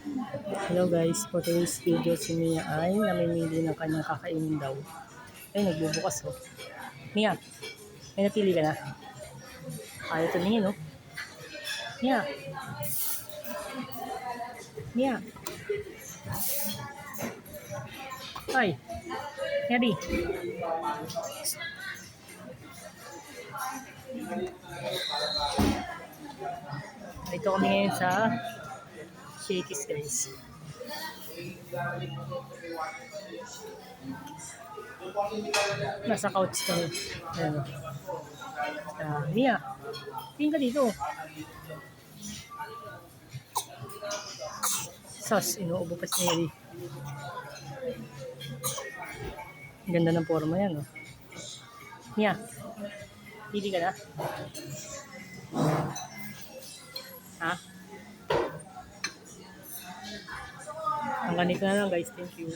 Hello guys, for today's video si Mia ay namimili ng kanyang kakainin daw. Ay, nagbubukas oh. Mia, may napili ka na? Ayaw tumingin oh. Mia, Mia. Ay, Mia. Ito kami ngayon sa Shakey's guys. Nasa couch kami. Ayan. Mia, tingin ka dito. Sus, inuubo pa si Mary. Ganda ng forma yan, oh. Mia, pili ka na? Ha? Ang ganito na lang guys, thank you.